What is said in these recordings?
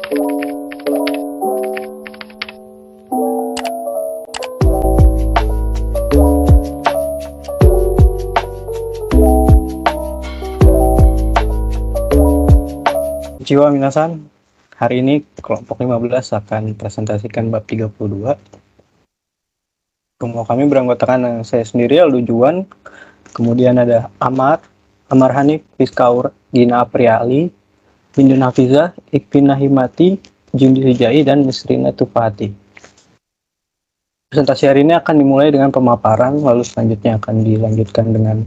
Konnichiwa minasan, hari ini kelompok 15 akan presentasikan bab 32. Kelompok kami beranggotakan saya sendiri, Aldo Juwan, kemudian ada Amar Hanif, Rizkaur, Gina Apriali, Bindun Hafizah, Ikvin Nahimati, Jundi Hijai, dan Misrina Tufati. Presentasi hari ini akan dimulai dengan pemaparan, lalu selanjutnya akan dilanjutkan dengan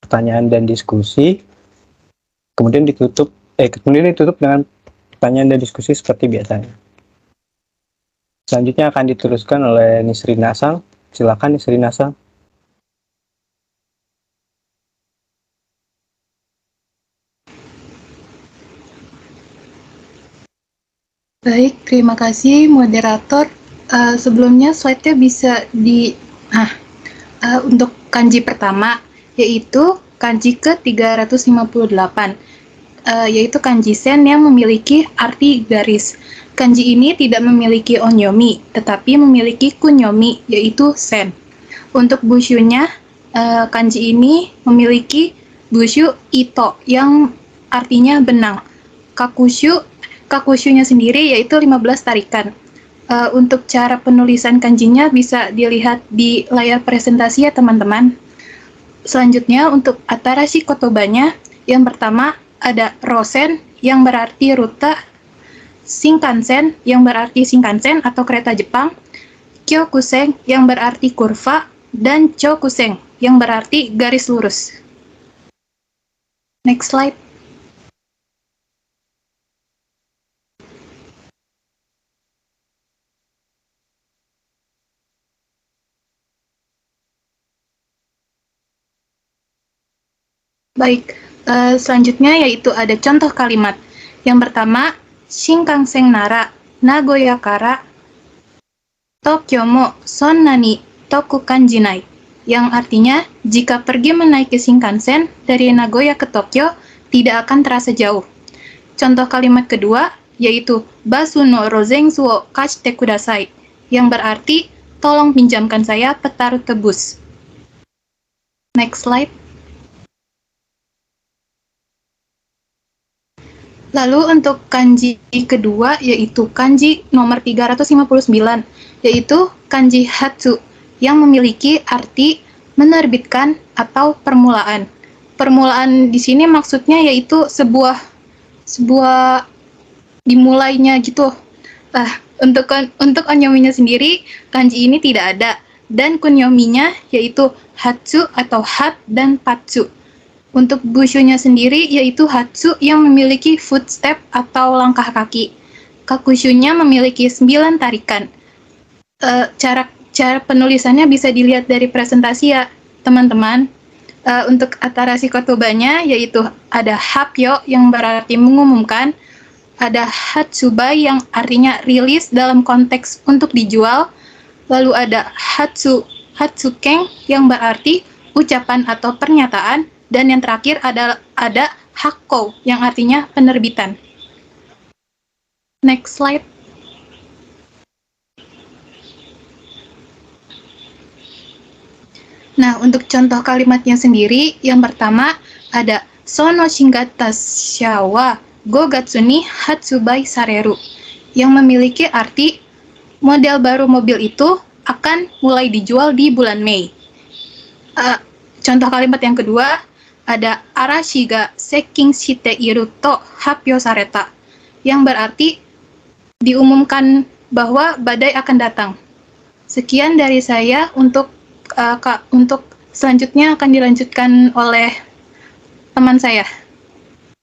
pertanyaan dan diskusi, kemudian ditutup dengan pertanyaan dan diskusi seperti biasanya. Selanjutnya akan diteruskan oleh Nisrina Sang. Silakan Nisrina Sang. Baik, terima kasih moderator. Sebelumnya slide-nya bisa untuk kanji pertama, yaitu kanji ke-358. Yaitu kanji sen yang memiliki arti garis. Kanji ini tidak memiliki onyomi, tetapi memiliki kunyomi, yaitu sen. Untuk bushunya, kanji ini memiliki bushu ito, yang artinya benang. Kakushunya sendiri yaitu 15 tarikan. Untuk cara penulisan kanjinya bisa dilihat di layar presentasi ya teman-teman. Selanjutnya untuk atarashi kotobanya, yang pertama ada Rosen yang berarti rute, Shinkansen yang berarti Shinkansen atau kereta Jepang, Kyokuseng yang berarti kurva, dan Chokuseng yang berarti garis lurus. Next slide. Baik, selanjutnya yaitu ada contoh kalimat. Yang pertama, Shinkansen nara Nagoya kara Tokyo mo sonna ni toku kanjinai. Yang artinya, jika pergi menaiki Shinkansen dari Nagoya ke Tokyo, tidak akan terasa jauh. Contoh kalimat kedua, yaitu Basu no rozensu wo kashite kudasai. Yang berarti, tolong pinjamkan saya peta rute bus. Next slide. Lalu untuk kanji kedua, yaitu kanji nomor 359, yaitu kanji hatsu, yang memiliki arti menerbitkan atau permulaan. Permulaan di sini maksudnya yaitu sebuah dimulainya gitu. Untuk onyominya sendiri, kanji ini tidak ada, dan kunyominya yaitu hatsu atau hat dan patsu. Untuk bushunya sendiri yaitu hatsu yang memiliki footstep atau langkah kaki. Kakushunya memiliki 9 tarikan. Cara penulisannya bisa dilihat dari presentasi ya teman-teman. Untuk atarashi kotobanya yaitu ada hapyo yang berarti mengumumkan, ada hatsubai yang artinya rilis dalam konteks untuk dijual, lalu ada hatsuken yang berarti ucapan atau pernyataan, dan yang terakhir ada hakkou yang artinya penerbitan. Next slide. Nah, untuk contoh kalimatnya sendiri, yang pertama ada Sono shingata shawa gogatsu ni hatsubai sareru, yang memiliki arti model baru mobil itu akan mulai dijual di bulan Mei. Contoh kalimat yang kedua ada arashi ga sekking shite iru to happyo sareta, yang berarti diumumkan bahwa badai akan datang. Sekian dari saya. Untuk selanjutnya akan dilanjutkan oleh teman saya.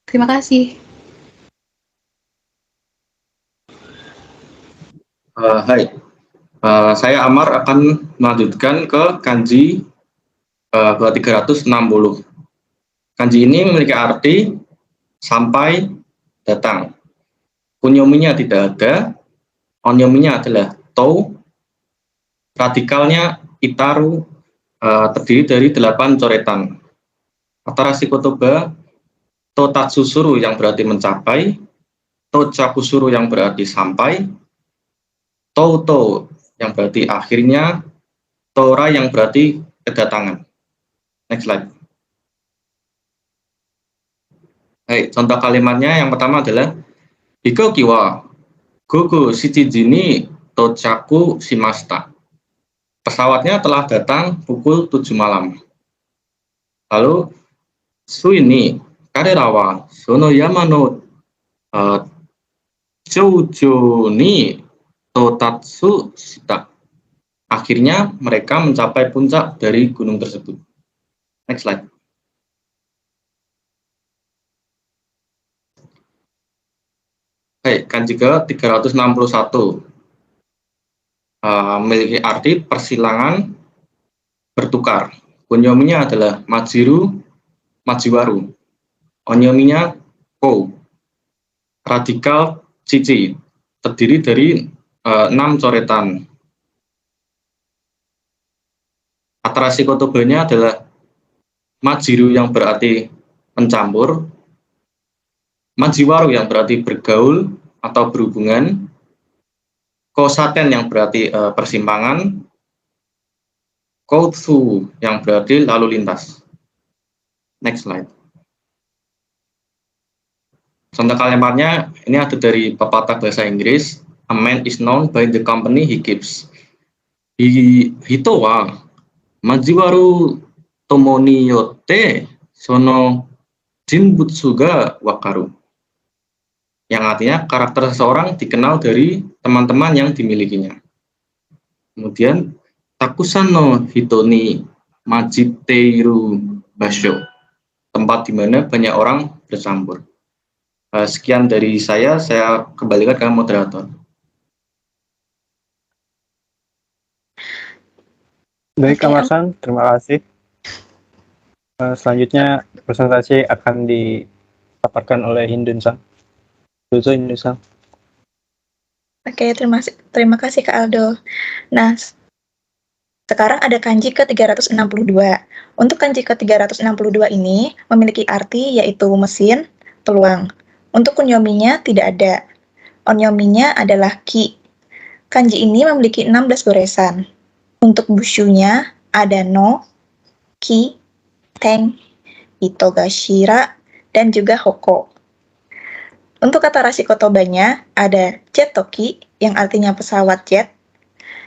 Terima kasih. Hai, saya Amar akan melanjutkan ke kanji ke-360. Kanji ini memiliki arti sampai, datang. Kunyominya tidak ada, onyominya adalah to, radikalnya itaru, terdiri dari 8 coretan. Atarashi kotoba to tatsusuru yang berarti mencapai, tochakusuru yang berarti sampai, touto yang berarti akhirnya, tora yang berarti kedatangan. Next slide. Baik, contoh kalimatnya yang pertama adalah hikoki wa gogo shichiji ni tochaku shimashita. Pesawatnya telah datang pukul 7 malam. Lalu sui ni karera wa sono yama no chouchou ni totatsu shita. Akhirnya mereka mencapai puncak dari gunung tersebut. Next slide. Baik, kanji ke 361 memiliki arti persilangan bertukar. Kunyominya adalah majiru, majiwaru. Onyominya ko. Radikal cici, terdiri dari 6 coretan. Atarasi kotobanya adalah majiru yang berarti mencampur, majiwaru yang berarti bergaul atau berhubungan, kosaten yang berarti persimpangan, koutsu yang berarti lalu lintas. Next slide. Contoh kalimatnya ini ada dari pepatah bahasa Inggris. A man is known by the company he keeps. Hito wa majiwaru tomo ni yotte sono jinbutsu ga wakaru. Yang artinya karakter seseorang dikenal dari teman-teman yang dimilikinya. Kemudian takusan no hito ni majiteiru basho, tempat di mana banyak orang bercampur. Sekian dari saya kembalikan ke moderator. Baik, Kak Marsan, terima kasih. Selanjutnya presentasi akan dipaparkan oleh Hindun-san. Dozo Hindun-san. Oke, terima kasih Kak Aldo. Nah, sekarang ada kanji ke-362. Untuk kanji ke-362 ini memiliki arti yaitu mesin, peluang. Untuk kunyominya tidak ada. Onyominya adalah ki. Kanji ini memiliki 16 goresan. Untuk bushunya ada no, ki, teng, itogashira, dan juga hoko. Untuk kata rasi kotobanya ada jetoki yang artinya pesawat jet,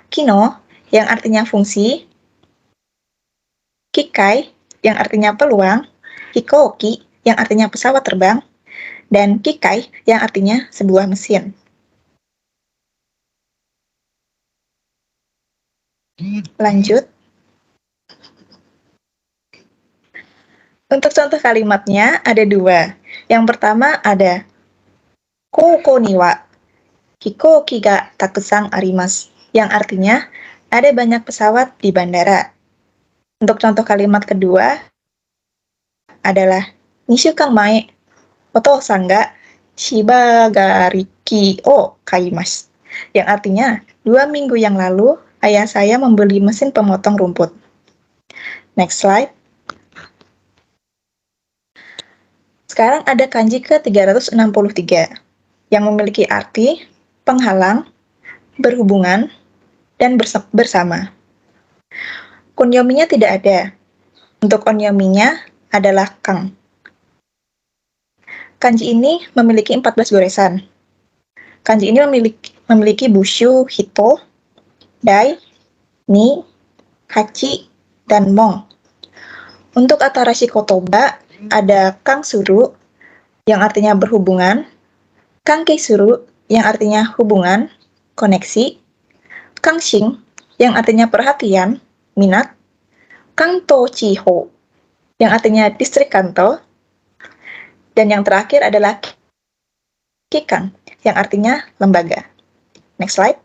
kino yang artinya fungsi, kikai yang artinya peluang, hikoki yang artinya pesawat terbang, dan kikai yang artinya sebuah mesin. Lanjut. Untuk contoh kalimatnya ada 2. Yang pertama ada koko ni wa hikoki ga takusan arimasu, yang artinya ada banyak pesawat di bandara. Untuk contoh kalimat kedua adalah nishukan mae otosan ga shibagariki o kaimasu, yang artinya 2 minggu yang lalu ayah saya membeli mesin pemotong rumput. Next slide. Sekarang ada kanji ke-363 yang memiliki arti penghalang, berhubungan, dan bersama. Kunyominya tidak ada. Untuk onyominya adalah kang. Kanji ini memiliki 14 goresan. Kanji ini memiliki bushu, hito, dai, ni, hachi, dan mong. Untuk atarashi kotoba ada kang suru yang artinya berhubungan, kang keisuru yang artinya hubungan, koneksi, kang shing yang artinya perhatian, minat, kang to chiho yang artinya distrik kanto, dan yang terakhir adalah kikan yang artinya lembaga. Next slide.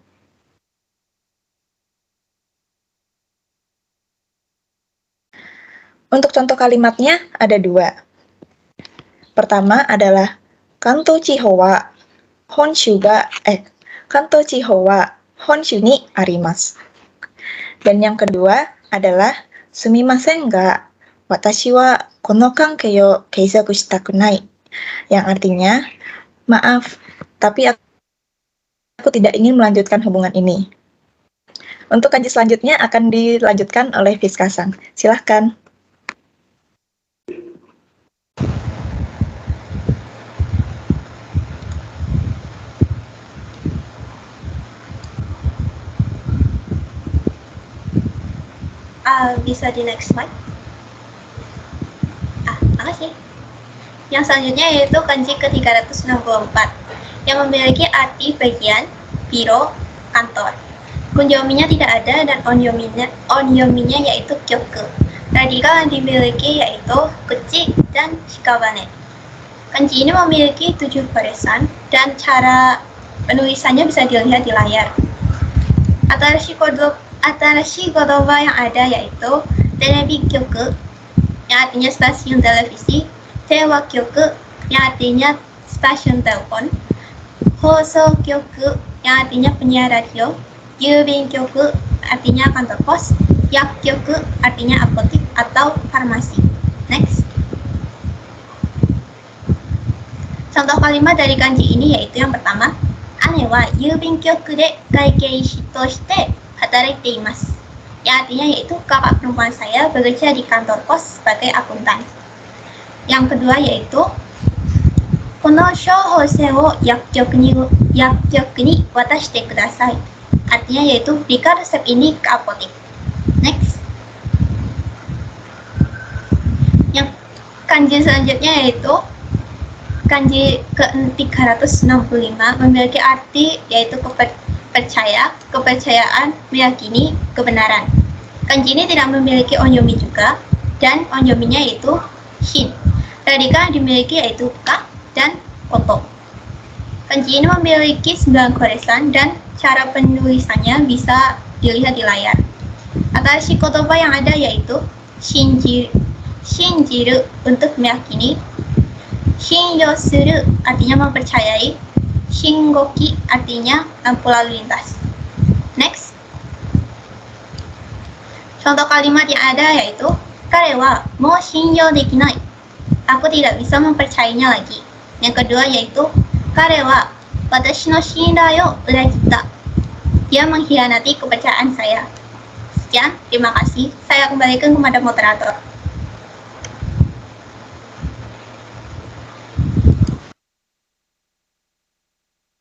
Untuk contoh kalimatnya ada 2. Pertama adalah Kanto Chiho wa honshu ni arimasu. Dan yang kedua adalah sumimasen ga watashi wa kono kankei o keisaku shitaku nai, yang artinya maaf, tapi aku tidak ingin melanjutkan hubungan ini. Untuk kanji selanjutnya akan dilanjutkan oleh Fiska-san. Silahkan. Bisa di next slide. Makasih. Yang selanjutnya yaitu kanji ke-364 yang memiliki arti bagian, biro, kantor. Kunyominya tidak ada dan onyominya yaitu kyoku. Radikal yang dimiliki yaitu kuchi dan shikabane. Kanji ini memiliki 7 barisan dan cara penulisannya bisa dilihat di layar. Atarashi kodoba yang ada yaitu telebi kyoku yang artinya stasiun televisi, tewa kyoku yang artinya stasiun telepon, hoso kyoku yang artinya penyiar radio, yubin kyoku artinya kantor pos, yakkyoku artinya apotek atau farmasi. Next. Contoh kalimat dari kanji ini yaitu yang pertama, ane wa yubin kyoku de gaikeishi to shite hatarete imasu. Yang artinya yaitu kakak perempuan saya bekerja di kantor pos sebagai akuntan. Yang kedua yaitu kono shouhousei wo yakkyoku ni watashite kudasai. Artinya yaitu berikan resep ini ke apotek. Next. Yang kanji selanjutnya yaitu kanji ke-365 memiliki arti yaitu kepercayaan, meyakini, kebenaran. Kanji ini tidak memiliki onyomi juga, dan onyominya yaitu shin. Radikal yang dimiliki yaitu ka dan koto. Kanji ini memiliki 9 goresan dan cara penulisannya bisa dilihat di layar. Atarashi kotoba yang ada yaitu shinjiru untuk meyakini, shinyo suru artinya mempercayai, shingoki artinya lampu lalu lintas. Next. Contoh kalimat yang ada yaitu kare wa mou shinyo dekinai. Aku tidak bisa mempercayainya lagi. Yang kedua yaitu kare wa watashi no shinraiyo urakita. Dia mengkhianati kepercayaan saya. Sekian, terima kasih. Saya kembalikan kepada moderator.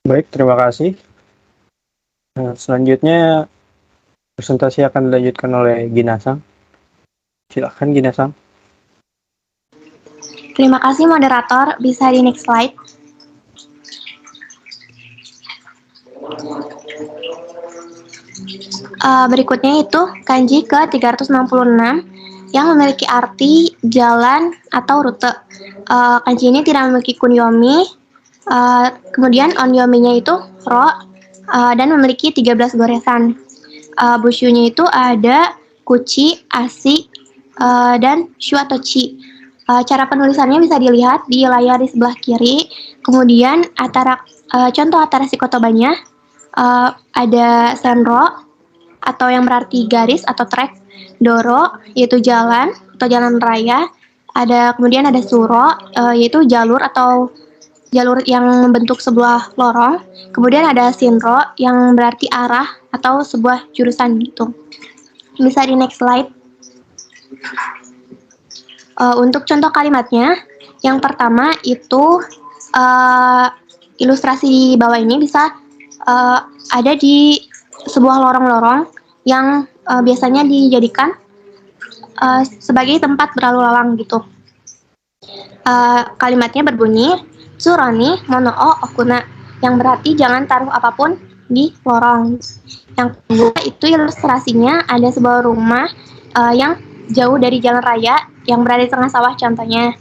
Baik, terima kasih. Nah, selanjutnya presentasi akan dilanjutkan oleh Gina-san. Silakan Gina-san. Terima kasih moderator, bisa di next slide. Berikutnya itu kanji ke-366 yang memiliki arti jalan atau rute. Kanji ini tidak memiliki kunyomi, kemudian onyominya itu ro, dan memiliki 13 goresan. Busyunya itu ada kuchi, asi, dan shu atau chi. Cara penulisannya bisa dilihat di layar di sebelah kiri. Kemudian contoh Atarashi kotobanya ada senro atau yang berarti garis atau trek, doro yaitu jalan atau jalan raya, kemudian ada suro yaitu jalur atau jalur yang membentuk sebuah lorong, kemudian ada shinro yang berarti arah atau sebuah jurusan gitu. Bisa di next slide. Untuk contoh kalimatnya, yang pertama itu ilustrasi di bawah ini bisa ada di sebuah lorong-lorong yang biasanya dijadikan sebagai tempat berlalu lalang gitu. Kalimatnya berbunyi Tsuroni mono o okuna, yang berarti jangan taruh apapun di lorong. Yang kedua itu ilustrasinya ada sebuah rumah yang jauh dari jalan raya yang berada di tengah sawah contohnya.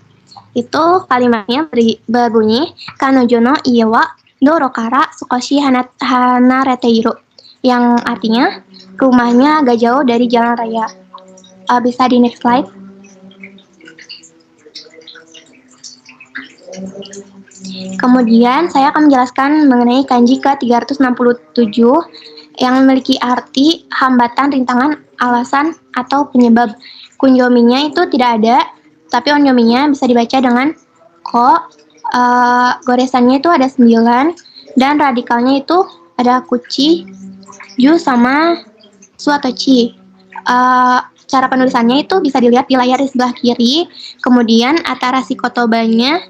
Itu kalimatnya berbunyi Kanojo no ie wa doro kara sukoshi hanareteiru, yang artinya rumahnya agak jauh dari jalan raya. Bisa di next slide. Kemudian saya akan menjelaskan mengenai kanji ke-367 yang memiliki arti hambatan, rintangan, alasan, atau penyebab. Kunyominya itu tidak ada, tapi onyominya bisa dibaca dengan ko. Goresannya itu ada 9, Dan radikalnya itu ada kuchi, ju, sama su atau chi. Cara penulisannya itu bisa dilihat di layar di sebelah kiri. Kemudian atarasi kotobanya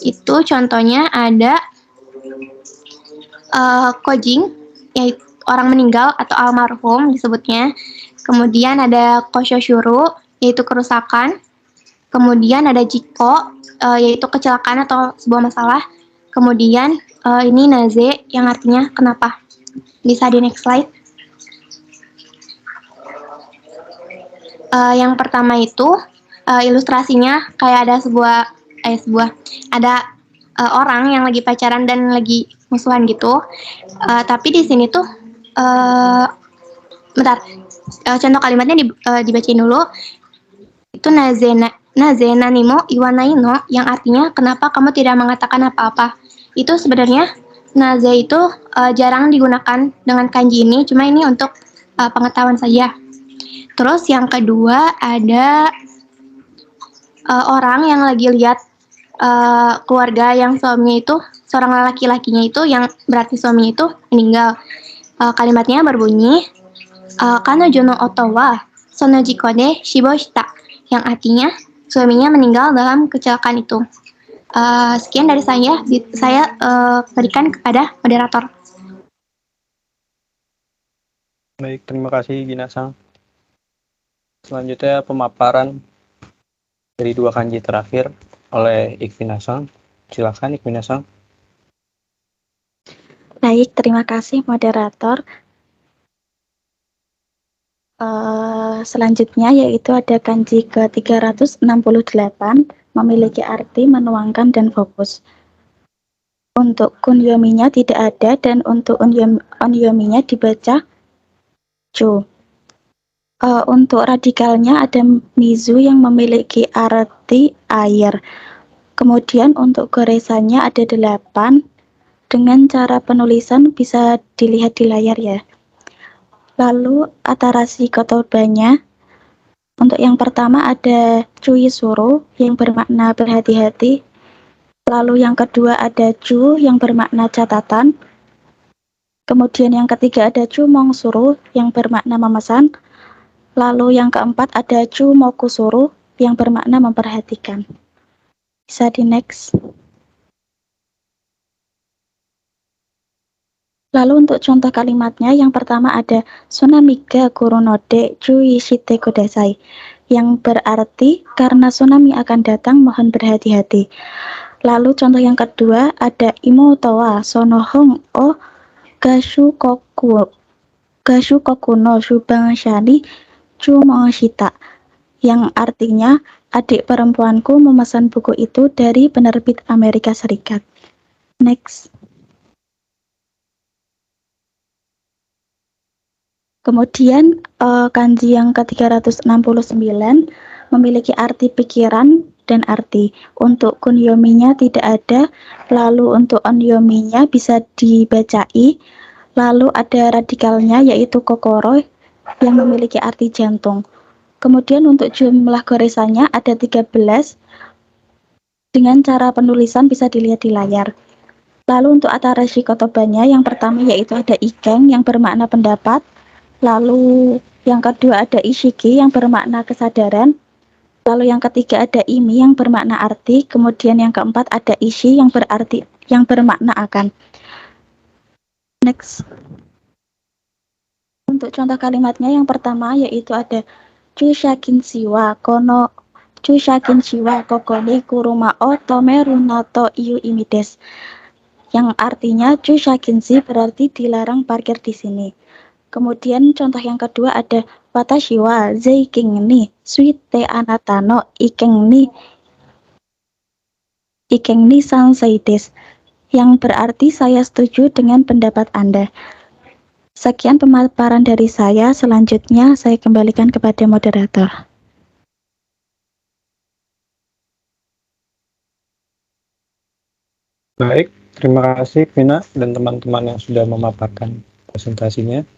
itu contohnya ada kojing, yaitu orang meninggal atau almarhum disebutnya. Kemudian ada koshoshuru, yaitu kerusakan. Kemudian ada jiko, yaitu kecelakaan atau sebuah masalah. Kemudian ini naze, yang artinya kenapa. Bisa di next slide. Yang pertama itu ilustrasinya kayak ada ada orang yang lagi pacaran dan lagi musuhan gitu. Tapi di sini tuh bentar, contoh kalimatnya dibacain dulu. Itu naze nanimo iwanai no, yang artinya kenapa kamu tidak mengatakan apa-apa. Itu sebenarnya naze itu jarang digunakan dengan kanji ini, cuma ini untuk pengetahuan saja. Terus yang kedua ada orang yang lagi lihat keluarga yang suaminya itu, seorang laki-lakinya itu yang berarti suaminya itu meninggal. Kalimatnya berbunyi kanojo no oto wa sono jiko de shiboshita, yang artinya suaminya meninggal dalam kecelakaan itu. Sekian dari saya berikan kepada moderator. Baik, terima kasih Gina-san. Selanjutnya pemaparan dari dua kanji terakhir oleh Ikvina-san. Silakan Ikvina-san. Baik, terima kasih moderator. Selanjutnya yaitu ada kanji ke-368, memiliki arti menuangkan dan fokus. Untuk kunyominya tidak ada dan untuk onyominya dibaca chu. Untuk radikalnya ada mizu yang memiliki arti air. Kemudian untuk goresannya ada 8. Dengan cara penulisan bisa dilihat di layar ya. Lalu atarasi kotobanya, untuk yang pertama ada cuisuru yang bermakna berhati-hati. Lalu yang kedua ada cu yang bermakna catatan. Kemudian yang ketiga ada cu mongsuru yang bermakna memesan. Lalu yang keempat ada cu mokusuru yang bermakna memperhatikan. Bisa di next. Lalu untuk contoh kalimatnya, yang pertama ada tsunami ga kurunode jui shite kudasai, yang berarti karena tsunami akan datang mohon berhati-hati. Lalu contoh yang kedua ada imoto wa sonohong o gashukoku no shubanshani chumoshita, yang artinya adik perempuanku memesan buku itu dari penerbit Amerika Serikat. Next. Kemudian kanji yang ke-369 memiliki arti pikiran dan arti. Untuk kunyominya tidak ada, lalu untuk onyominya bisa dibacai, lalu ada radikalnya yaitu kokoro yang memiliki arti jantung. Kemudian untuk jumlah goresannya ada 13, dengan cara penulisan bisa dilihat di layar. Lalu untuk atarashi kotobanya, yang pertama yaitu ada ikeng yang bermakna pendapat. Lalu yang kedua ada ishiki yang bermakna kesadaran. Lalu yang ketiga ada imi yang bermakna arti. Kemudian yang keempat ada ishi yang bermakna akan. Next. Untuk contoh kalimatnya yang pertama yaitu ada chushakin shiwa kokone kuruma o tomeru noto iu imides, yang artinya chushakinshi berarti dilarang parkir di sini. Kemudian contoh yang kedua ada watashi wa zeiking ni suite anata no ikeng ni sansei desu, yang berarti saya setuju dengan pendapat Anda. Sekian pemaparan dari saya, selanjutnya saya kembalikan kepada moderator. Baik, terima kasih Vina dan teman-teman yang sudah memaparkan presentasinya.